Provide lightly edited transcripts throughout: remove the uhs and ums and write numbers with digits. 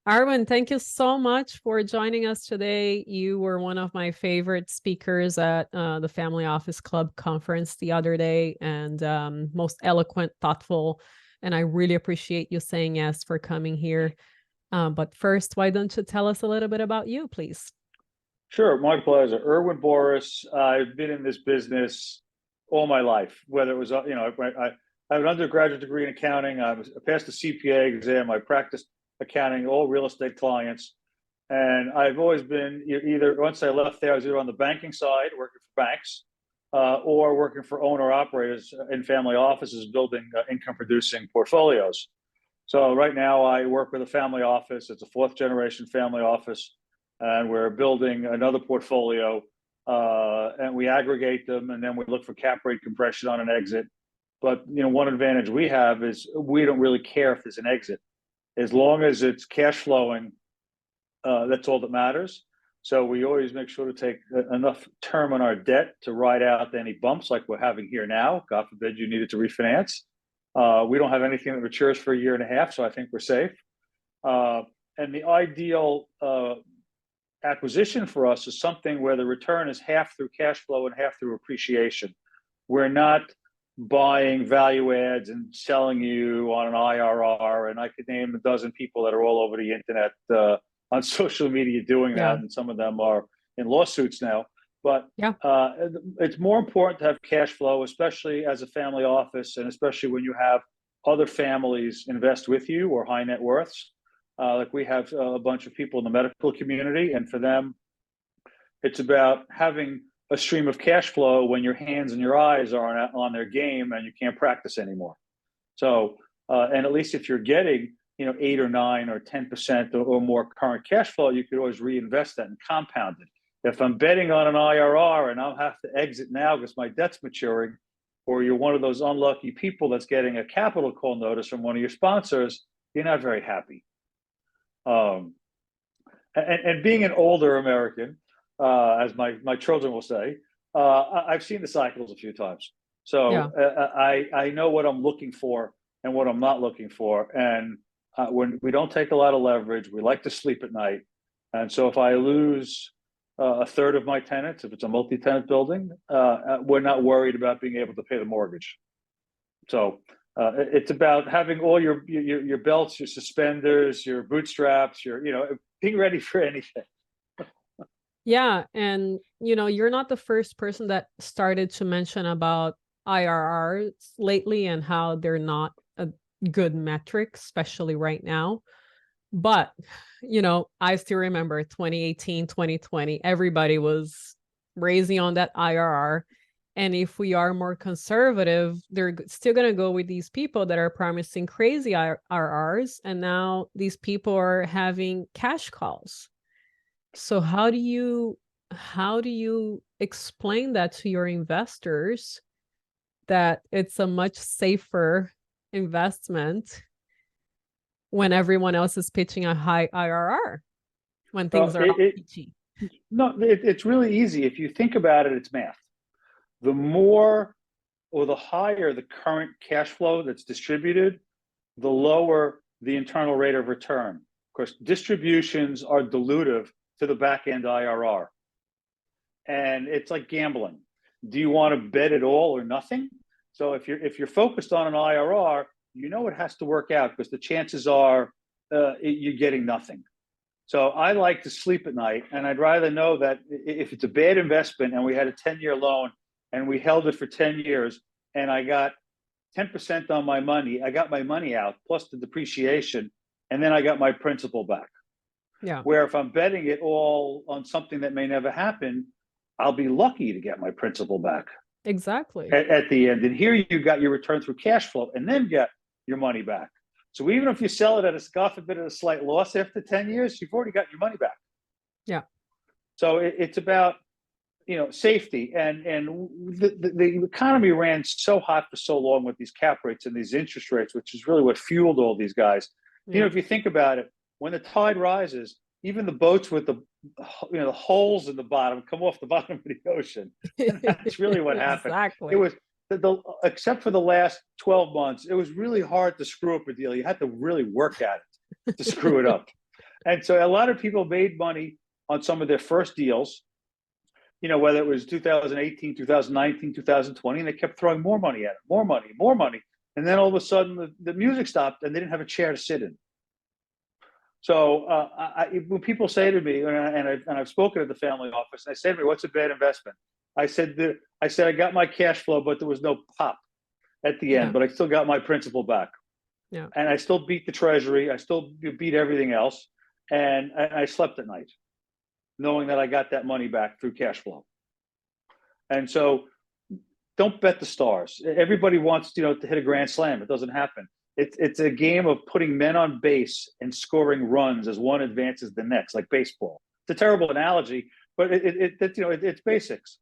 Irwin, thank you so much for joining us today. You were one of my favorite speakers at the Family Office Club conference the other day, and most eloquent, thoughtful. And I really appreciate you saying yes for coming here. But first, why don't you tell us a little bit about you, please? Sure, my pleasure. Irwin Boris. I've been in this business all my life. Whether it was, I have an undergraduate degree in accounting. I passed the CPA exam. I practiced accounting, all real estate clients, and I've always been either. Once I left there, I was either on the banking side, working for banks, or working for owner operators in family offices, building income-producing portfolios. So right now, I work with a family office. It's a fourth generation family office, and we're building another portfolio, and we aggregate them, and then we look for cap rate compression on an exit. But one advantage we have is we don't really care if there's an exit, as long as it's cash flowing. That's all that matters. So we always make sure to take enough term on our debt to ride out any bumps like we're having here now. God forbid you needed to refinance. We don't have anything that matures for a year and a half, so I think we're safe. And the ideal acquisition for us is something where the return is half through cash flow and half through appreciation. We're not buying value adds and selling you on an IRR. And I could name a dozen people that are all over the internet on social media doing Yeah. that, and some of them are in lawsuits now. But Yeah. it's more important to have cash flow, especially as a family office, and especially when you have other families invest with you or high net worths. Like we have a bunch of people in the medical community, and for them, it's about having a stream of cash flow when your hands and your eyes are on their game and you can't practice anymore. So, and at least if you're getting 8 or 9 or 10% or more current cash flow, you could always reinvest that and compound it. If I'm betting on an IRR and I'll have to exit now because my debt's maturing, or you're one of those unlucky people that's getting a capital call notice from one of your sponsors, you're not very happy. Um, and being an older American, as my children will say, I've seen the cycles a few times. So Yeah. I know what I'm looking for and what I'm not looking for. And when we don't take a lot of leverage, we like to sleep at night. And so if I lose a third of my tenants, if it's a multi-tenant building, we're not worried about being able to pay the mortgage. So it's about having all your belts, your suspenders, your bootstraps, being ready for anything. Yeah. And, you're not the first person that started to mention about IRRs lately and how they're not a good metric, especially right now. But, I still remember 2018, 2020, everybody was raising on that IRR. And if we are more conservative, they're still going to go with these people that are promising crazy IRRs. And now these people are having cash calls. So how do you explain that to your investors that it's a much safer investment when everyone else is pitching a high IRR when Uh, things are all it, peachy? no, it's really easy. If you think about it, it's math. The more or the higher the current cash flow that's distributed, the lower the internal rate of return. Of course, distributions are dilutive to the back end IRR. And it's like gambling. Do you want to bet it all or nothing? So if you're focused on an IRR, it has to work out because the chances are you're getting nothing. So I like to sleep at night, and I'd rather know that if it's a bad investment and we had a 10-year loan and we held it for 10 years and I got 10% on my money, I got my money out plus the depreciation, and then I got my principal back. Yeah, Where if I'm betting it all on something that may never happen, I'll be lucky to get my principal back exactly. at the end. And here you got your return through cash flow and then get your money back. So even if you sell it at a God forbid at a slight loss after 10 years, you've already got your money back. Yeah. So it's about safety, and the economy ran so hot for so long with these cap rates and these interest rates, which is really what fueled all these guys. Yeah. If you think about it, when the tide rises, even the boats with the holes in the bottom come off the bottom of the ocean, and that's really what happened. It Exactly. was except for the last 12 months, it was really hard to screw up a deal. You had to really work at it to screw it up. And so a lot of people made money on some of their first deals, whether it was 2018, 2019, 2020, and they kept throwing more money at it, more money, more money. And then all of a sudden the music stopped and they didn't have a chair to sit in. So when people say to me, and I've spoken at the family office, and they say to me, "What's a bad investment?" I said, I got my cash flow, but there was no pop at the end, Yeah. but I still got my principal back. Yeah. And I still beat the treasury. I still beat everything else. And I slept at night, knowing that I got that money back through cash flow. And so don't bet the stars. Everybody wants, to hit a grand slam. It doesn't happen. It's a game of putting men on base and scoring runs as one advances the next, like baseball. It's a terrible analogy, but it's basics.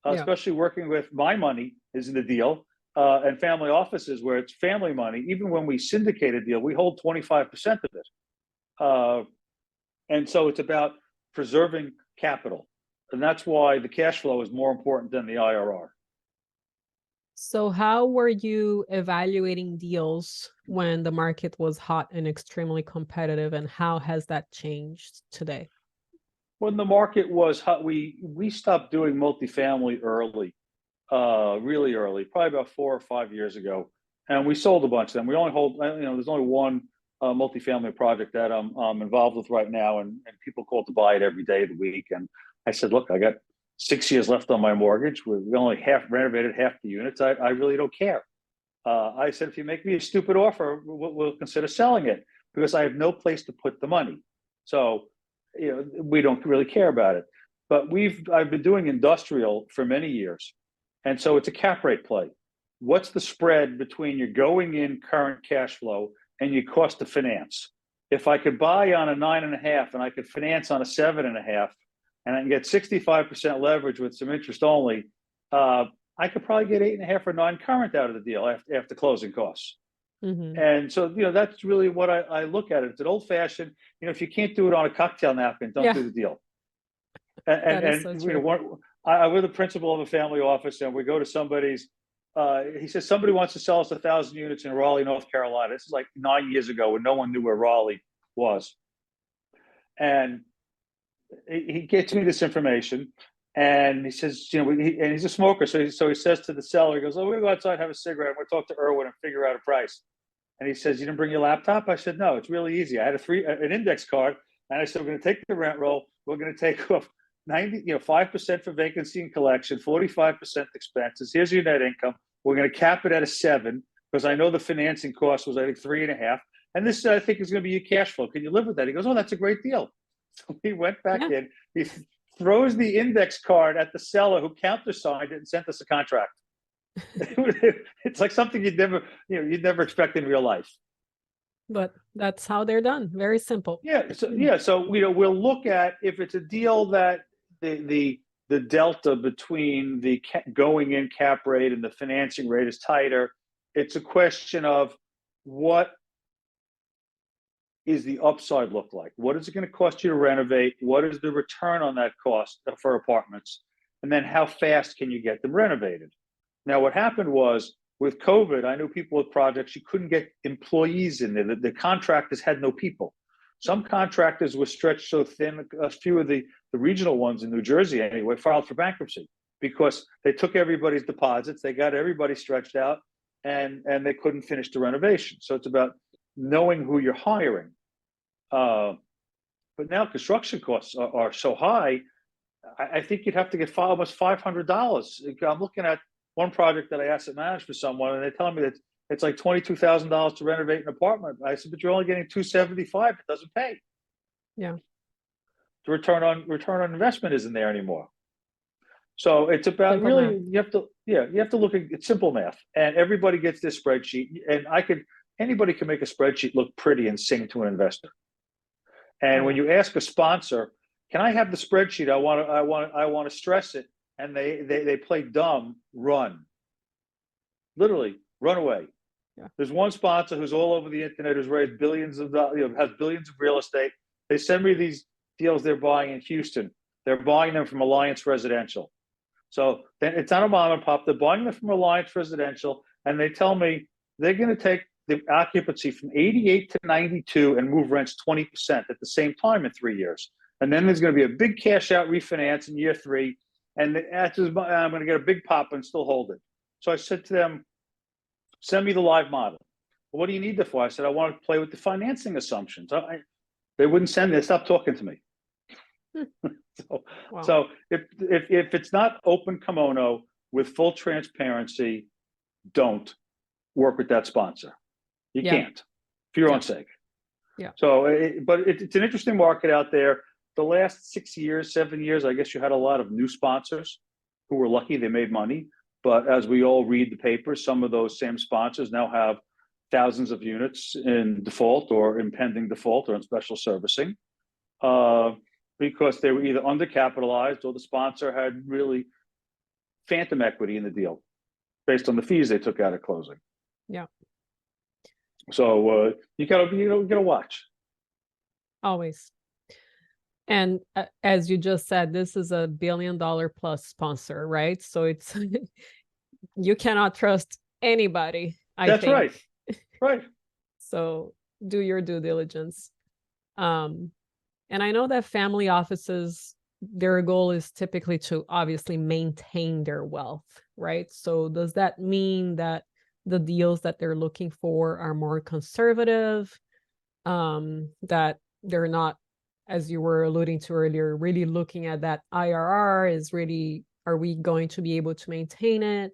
Yeah. Especially working with my money is in the deal, and family offices where it's family money. Even when we syndicate a deal, we hold 25% of it, and so it's about preserving capital, and that's why the cash flow is more important than the IRR. So how were you evaluating deals when the market was hot and extremely competitive, and how has that changed today? When the market was hot, we stopped doing multifamily early, really early, probably about 4 or 5 years ago, and we sold a bunch of them. We only hold, there's only one multifamily project that I'm involved with right now, and people call to buy it every day of the week. And I said, look, I got 6 years left on my mortgage. We only renovated half the units. I really don't care. I said, if you make me a stupid offer, we'll consider selling it, because I have no place to put the money. So, we don't really care about it. But I've been doing industrial for many years. And so it's a cap rate play. What's the spread between your going in current cash flow and your cost of finance? If I could buy on a 9.5 and I could finance on a 7.5, and I can get 65% leverage with some interest only, I could probably get 8.5 or 9 current out of the deal after closing costs. Mm-hmm. And so, that's really what I look at it. It's an old fashioned, if you can't do it on a cocktail napkin, don't do the deal. And so true. we're the principal of a family office, and we go to somebody's, he says, somebody wants to sell us 1,000 units in Raleigh, North Carolina. This is like 9 years ago when no one knew where Raleigh was. And he gets me this information, and he says, and he's a smoker. So he says to the seller, he goes, we're going to go outside, have a cigarette. We'll talk to Irwin and figure out a price. And he says, you didn't bring your laptop? I said, no, it's really easy. I had an index card, and I said, we're going to take the rent roll. We're going to take off 5% for vacancy and collection, 45% expenses. Here's your net income. We're going to cap it at a 7, because I know the financing cost was, I think, 3.5. And this, I think, is going to be your cash flow. Can you live with that? He goes, oh, that's a great deal. So he went back in. He throws the index card at the seller, who countersigned it and sent us a contract. It's like something you'd never expect in real life. But that's how they're done. Very simple. So we'll look at if it's a deal that the delta between the going in cap rate and the financing rate is tighter. It's a question of what is the upside look like? What is it going to cost you to renovate? What is the return on that cost for apartments? And then how fast can you get them renovated? Now, what happened was, with COVID, I knew people with projects, you couldn't get employees in there. The contractors had no people. Some contractors were stretched so thin, a few of the regional ones in New Jersey anyway, filed for bankruptcy, because they took everybody's deposits, they got everybody stretched out, and they couldn't finish the renovation. So it's about knowing who you're hiring. But now construction costs are so high, I think you'd have to get almost $500. I'm looking at one project that I asset managed for someone, and they're telling me that it's like $22,000 to renovate an apartment. I said, but you're only getting $275. It doesn't pay. Yeah. The return on investment isn't there anymore. So it's about Simple really math. you have to look at simple math, and everybody gets this spreadsheet, and anybody can make a spreadsheet look pretty and sing to an investor. And when you ask a sponsor, can I have the spreadsheet? I want to stress it. And they play dumb, run. Literally, run away. Yeah. There's one sponsor who's all over the internet, who's raised billions of dollars, has billions of real estate. They send me these deals they're buying in Houston. They're buying them from Alliance Residential. So then it's not a mom and pop. They're buying them from Alliance Residential, and they tell me they're going to take the occupancy from 88 to 92 and move rents 20% at the same time in 3 years. And then there's going to be a big cash out refinance in year 3. And I'm going to get a big pop and still hold it. So I said to them, send me the live model. Well, what do you need that for? I said, I want to play with the financing assumptions. They wouldn't send it. They stopped talking to me. Wow. So if it's not open kimono with full transparency, don't work with that sponsor. You can't, for your own sake. Yeah. So, but it's an interesting market out there. The last 6 years, 7 years, I guess you had a lot of new sponsors who were lucky they made money. But as we all read the papers, some of those same sponsors now have thousands of units in default or impending default or in special servicing because they were either undercapitalized or the sponsor had really phantom equity in the deal based on the fees they took out at closing. Yeah. So you gotta watch. Always. And as you just said, this is a $1 billion plus sponsor, right? So it's you cannot trust anybody. That's right. Right. So do your due diligence. And I know that family offices, their goal is typically to obviously maintain their wealth, right? So does that mean that the deals that they're looking for are more conservative, that they're not, as you were alluding to earlier, really looking at that IRR is really, are we going to be able to maintain it?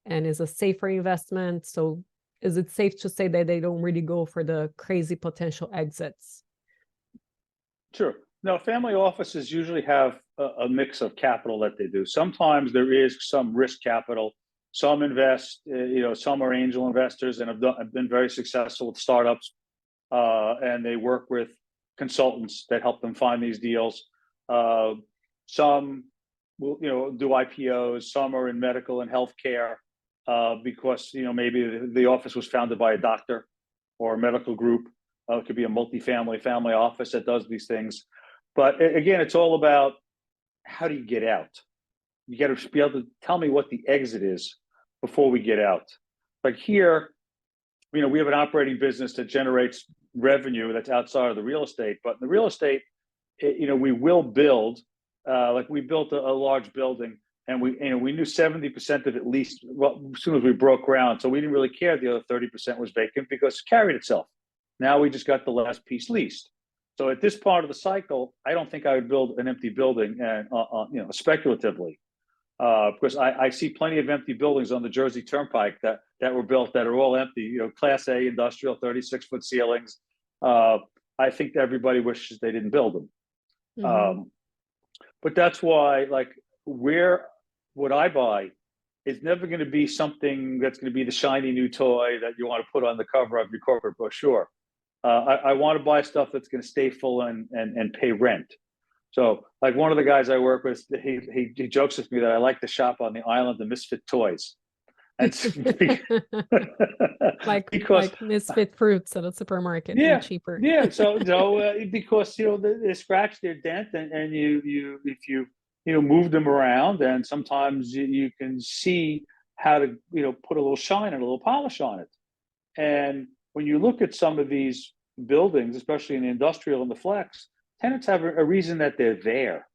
And is a safer investment? So is it safe to say that they don't really go for the crazy potential exits? Sure. No, family offices usually have a mix of capital that they do. Sometimes there is some risk capital. Some invest, some are angel investors and have been very successful with startups, and they work with consultants that help them find these deals. Some will, do IPOs. Some are in medical and healthcare because maybe the office was founded by a doctor or a medical group. It could be a multifamily family office that does these things. But again, it's all about how do you get out? You got to be able to tell me what the exit is before we get out. Like here, we have an operating business that generates revenue that's outside of the real estate. But in the real estate, we will build, like we built a large building and we knew 70% of it leased as soon as we broke ground. So we didn't really care if the other 30% was vacant because it carried itself. Now we just got the last piece leased. So at this part of the cycle, I don't think I would build an empty building and speculatively, because I see plenty of empty buildings on the Jersey Turnpike that were built that are all empty. Class A industrial, 36-foot ceilings. I think everybody wishes they didn't build them. Mm-hmm. But that's why, where would I buy? It's never going to be something that's going to be the shiny new toy that you want to put on the cover of your corporate brochure. I want to buy stuff that's going to stay full and pay rent. So, like one of the guys I work with, he jokes with me that I like to shop on the island of misfit toys. Because misfit fruits at a supermarket, cheaper. Yeah. So because they scratch their dent, and if you move them around, and sometimes you can see how to put a little shine and a little polish on it. And when you look at some of these buildings, especially in the industrial and the flex, tenants have a reason that they're there.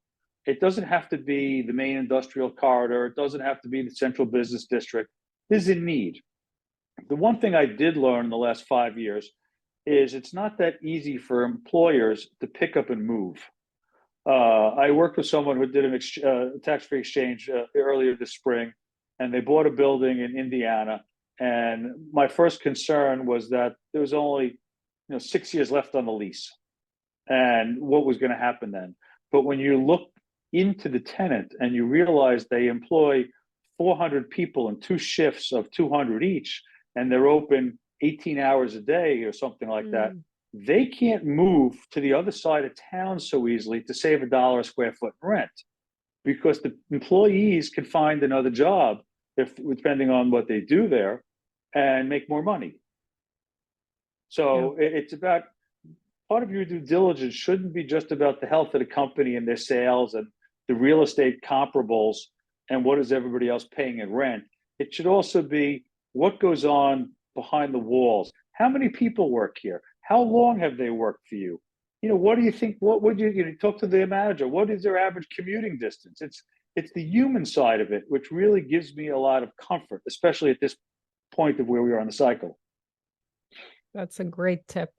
It doesn't have to be the main industrial corridor. It doesn't have to be the central business district. There's a need. The one thing I did learn in the last 5 years is it's not that easy for employers to pick up and move. I worked with someone who did a tax-free exchange earlier this spring, and they bought a building in Indiana. And my first concern was that there was only 6 years left on the lease, and what was going to happen then. But when you look into the tenant and you realize they employ 400 people in 2 shifts of 200 each, and they're open 18 hours a day or something like that, they can't move to the other side of town so easily to save $1 a square foot in rent, because the employees can find another job depending on what they do there and make more money. So it's about, part of your due diligence shouldn't be just about the health of the company and their sales and the real estate comparables and what is everybody else paying in rent. It should also be what goes on behind the walls. How many people work here? How long have they worked for you? What do you think? What would you talk to the manager? What is their average commuting distance? It's the human side of it, which really gives me a lot of comfort, especially at this point of where we are in the cycle. That's a great tip.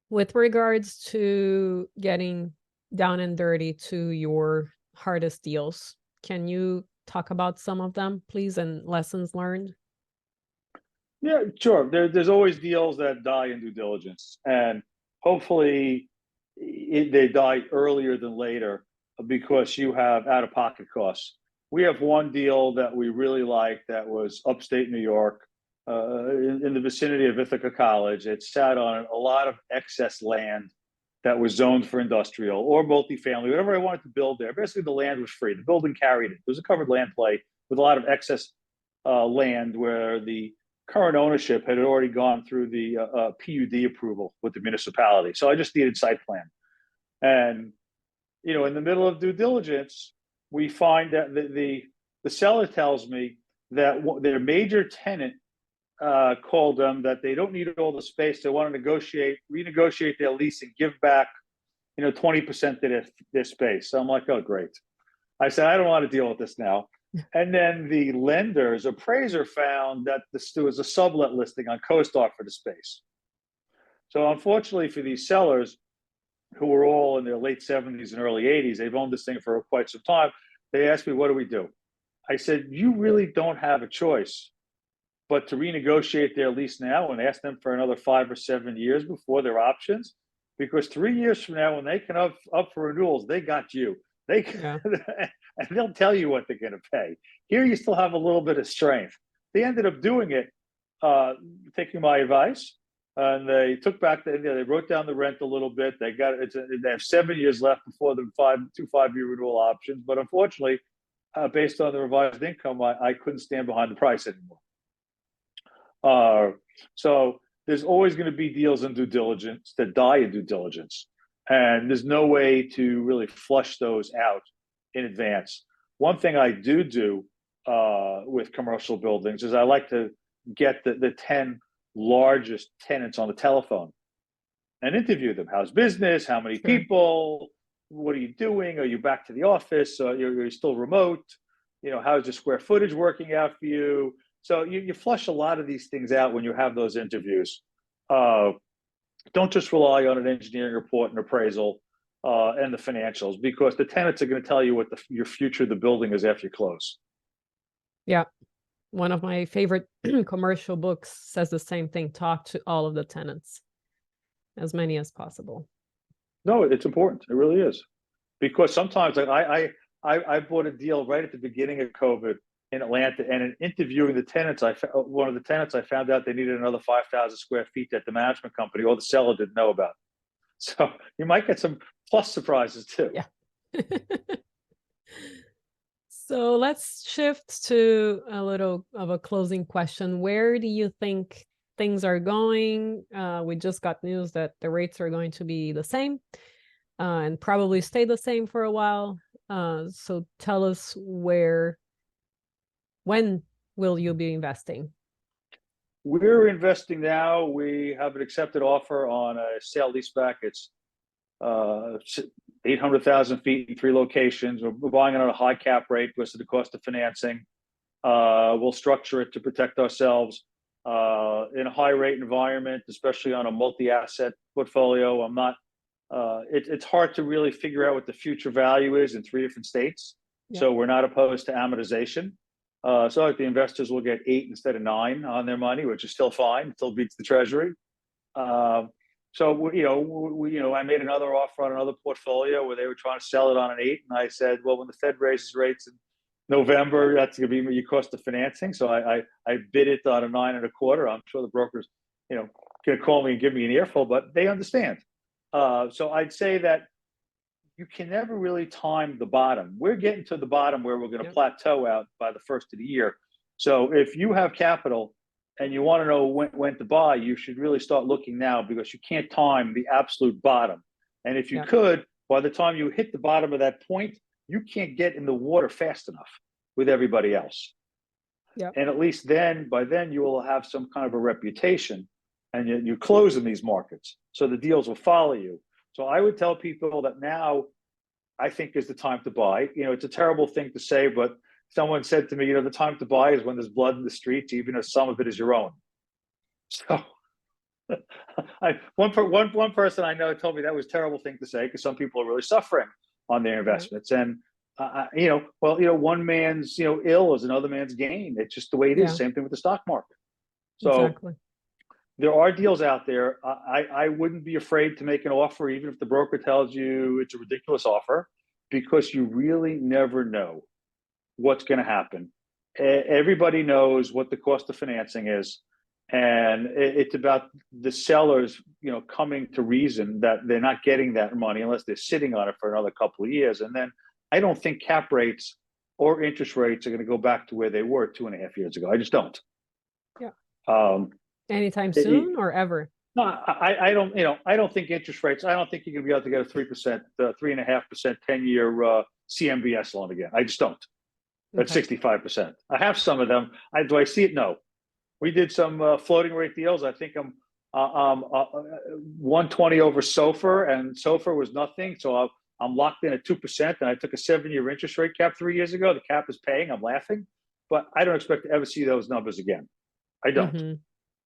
With regards to getting down and dirty to your hardest deals, can you talk about some of them, please, and lessons learned? Yeah, sure. There's always deals that die in due diligence, and hopefully they die earlier than later because you have out-of-pocket costs. We have one deal that we really like that was upstate New York, in the vicinity of Ithaca College. It sat on a lot of excess land that was zoned for industrial or multifamily, whatever I wanted to build there. Basically, the land was free. The building carried it. It was a covered land play with a lot of excess land where the current ownership had already gone through the PUD approval with the municipality. So I just needed site plan. And, in the middle of due diligence, we find that the seller tells me that their major tenant called them that they don't need all the space. They want to renegotiate their lease and give back, 20% of their space. So I'm like, oh, great. I said, I don't want to deal with this now. And then the lender's appraiser found that there was a sublet listing on CoStar for the space. So unfortunately for these sellers, who were all in their late 70s and early 80s, they've owned this thing for quite some time. They asked me, what do we do? I said, you really don't have a choice but to renegotiate their lease now and ask them for another 5 or 7 years before their options. Because 3 years from now, when they can up for renewals, they got you. They can, Yeah. and they'll tell you what they're going to pay. Here, you still have a little bit of strength. They ended up doing it, taking my advice, and they took back. They wrote down the rent a little bit. They have 7 years left before the 5-year renewal options. But unfortunately, based on the revised income, I couldn't stand behind the price anymore. So there's always going to be deals in due diligence that die in due diligence, and there's no way to really flush those out in advance. One thing I do with commercial buildings is I like to get the 10 largest tenants on the telephone and interview them. How's business? How many people? What are you doing? Are you back to the office? You're still remote? How's your square footage working out for you? So you flush a lot of these things out when you have those interviews. Don't just rely on an engineering report and appraisal and the financials, because the tenants are going to tell you what your future of the building is after you close. Yeah. One of my favorite commercial books says the same thing. Talk to all of the tenants, as many as possible. No, it's important. It really is. Because sometimes I bought a deal right at the beginning of COVID in Atlanta, and in interviewing the tenants, one of the tenants, I found out they needed another 5,000 square feet that the management company or the seller didn't know about. So you might get some plus surprises too. Yeah. So let's shift to a little of a closing question. Where do you think things are going? We just got news that the rates are going to be the same and probably stay the same for a while. So tell us when will you be investing? We're investing now. We have an accepted offer on a sale leaseback. It's 800,000 feet in 3 locations. We're buying it on a high cap rate because of the cost of financing. We'll structure it to protect ourselves in a high rate environment, especially on a multi-asset portfolio. It's hard to really figure out what the future value is in 3 different states. Yeah. So we're not opposed to amortization. So the investors will get 8 instead of 9 on their money, which is still fine. Still beats the treasury. So I made another offer on another portfolio where they were trying to sell it on an 8, and I said, well, when the Fed raises rates in November, that's going to be your cost of financing. So I bid it on a 9.25. I'm sure the brokers, going to call me and give me an earful, but they understand. So I'd say that you can never really time the bottom. We're getting to the bottom where we're going to plateau out by the first of the year. So if you have capital and you want to know when to buy, you should really start looking now, because you can't time the absolute bottom. And if you could, by the time you hit the bottom of that point, you can't get in the water fast enough with everybody else. Yeah. And at least then, by then, you will have some kind of a reputation, and you close in these markets. So the deals will follow you. So I would tell people that now, I think, is the time to buy. It's a terrible thing to say, but someone said to me, the time to buy is when there's blood in the streets, even if some of it is your own. So one person I know told me that was a terrible thing to say, because some people are really suffering on their investments. Right. And one man's ill is another man's gain. It's just the way it is. Same thing with the stock market. So exactly. There are deals out there. I wouldn't be afraid to make an offer, even if the broker tells you it's a ridiculous offer, because you really never know what's going to happen. Everybody knows what the cost of financing is, and it's about the sellers, coming to reason that they're not getting that money unless they're sitting on it for another couple of years. And then I don't think cap rates or interest rates are going to go back to where they were 2.5 years ago. I just don't. Yeah. Anytime soon or ever? No, I don't. I don't think interest rates. I don't think you're going to be able to get a 3%, 3.5% 10-year CMBS loan again. I just don't. At 65%. I have some of them. Do I see it? No. We did some floating rate deals. I think I'm 120 over SOFR, and SOFR was nothing. So I'm locked in at 2%, and I took a 7-year interest rate cap 3 years ago. The cap is paying. I'm laughing, but I don't expect to ever see those numbers again. I don't. Mm-hmm.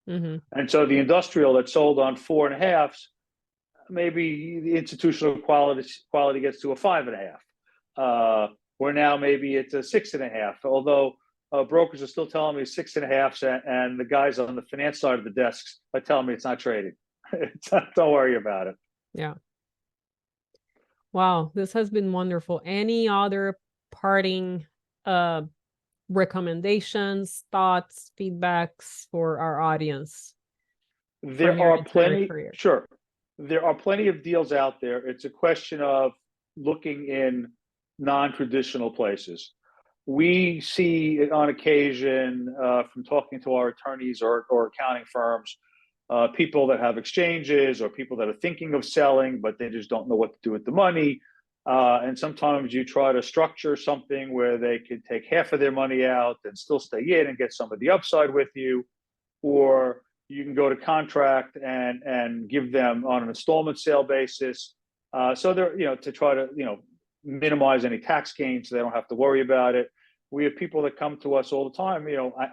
Mm-hmm. And so the industrial that sold on 4.5s, maybe the institutional quality gets to a 5.5. Where now maybe it's a 6.5. Although brokers are still telling me 6.5, and the guys on the finance side of the desks are telling me it's not trading. Don't worry about it. Yeah. Wow, this has been wonderful. Any other parting recommendations, thoughts, feedbacks for our audience? There are plenty. Sure, there are plenty of deals out there. It's a question of looking in non-traditional places. We see on occasion, from talking to our attorneys or accounting firms, people that have exchanges or people that are thinking of selling, but they just don't know what to do with the money. And sometimes you try to structure something where they could take half of their money out and still stay in and get some of the upside with you, or you can go to contract and give them on an installment sale basis. So they're, to try to, minimize any tax gains so they don't have to worry about it. We have people that come to us all the time.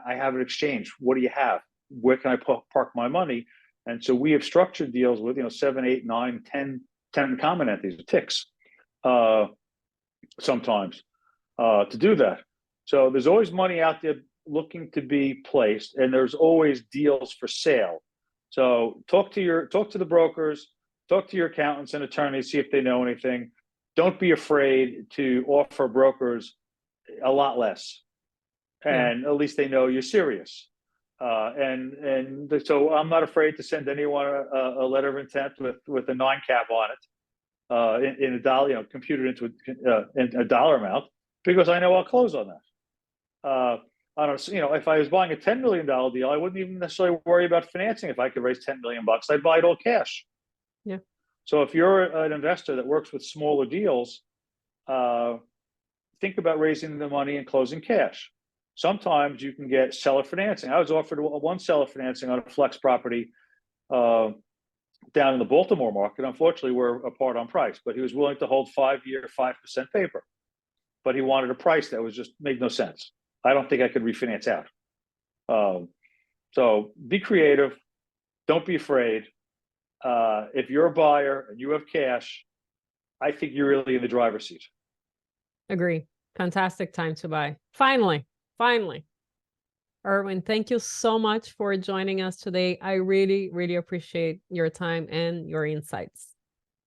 I have an exchange. What do you have? Where can I park my money? And so we have structured deals with 7, 8, 9, 10 common entities, ticks, sometimes to do that. So there's always money out there looking to be placed, and there's always deals for sale. So talk to the brokers, talk to your accountants and attorneys, see if they know anything. Don't be afraid to offer brokers a lot less, and at least they know you're serious. And so I'm not afraid to send anyone a letter of intent with a 9 cap on it, in a dollar, computed into a dollar amount, because I know I'll close on that. I don't, if I was buying a $10 million deal, I wouldn't even necessarily worry about financing. If I could raise $10 million, I'd buy it all cash. Yeah. So if you're an investor that works with smaller deals, think about raising the money and closing cash. Sometimes you can get seller financing. I was offered one seller financing on a flex property down in the Baltimore market. Unfortunately, we're apart on price, but he was willing to hold 5-year, 5% paper. But he wanted a price that was just made no sense. I don't think I could refinance out. So be creative. Don't be afraid. If you're a buyer and you have cash, I think you're really in the driver's seat. Agree. Fantastic time to buy. Finally. Irwin, thank you so much for joining us today. I really, really appreciate your time and your insights.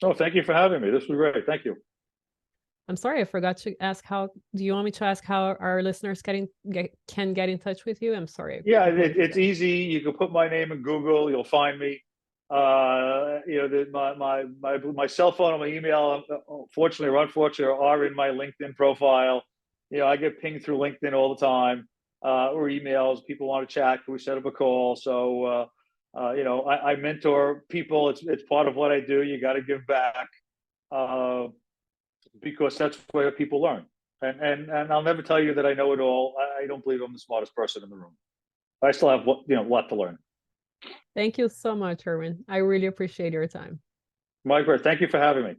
Oh, thank you for having me. This was great. Thank you. I'm sorry, I forgot to ask do you want me to ask how our listeners can get in touch with you? I'm sorry. Yeah, it's easy. You can put my name in Google. You'll find me. My cell phone and my email, fortunately or unfortunately, are in my LinkedIn profile. I get pinged through LinkedIn all the time, or emails. People want to chat. Can we set up a call? So, I mentor people. It's part of what I do. You got to give back, because that's where people learn. And I'll never tell you that I know it all. I don't believe I'm the smartest person in the room. I still have a lot to learn. Thank you so much, Irwin. I really appreciate your time. Mike, thank you for having me.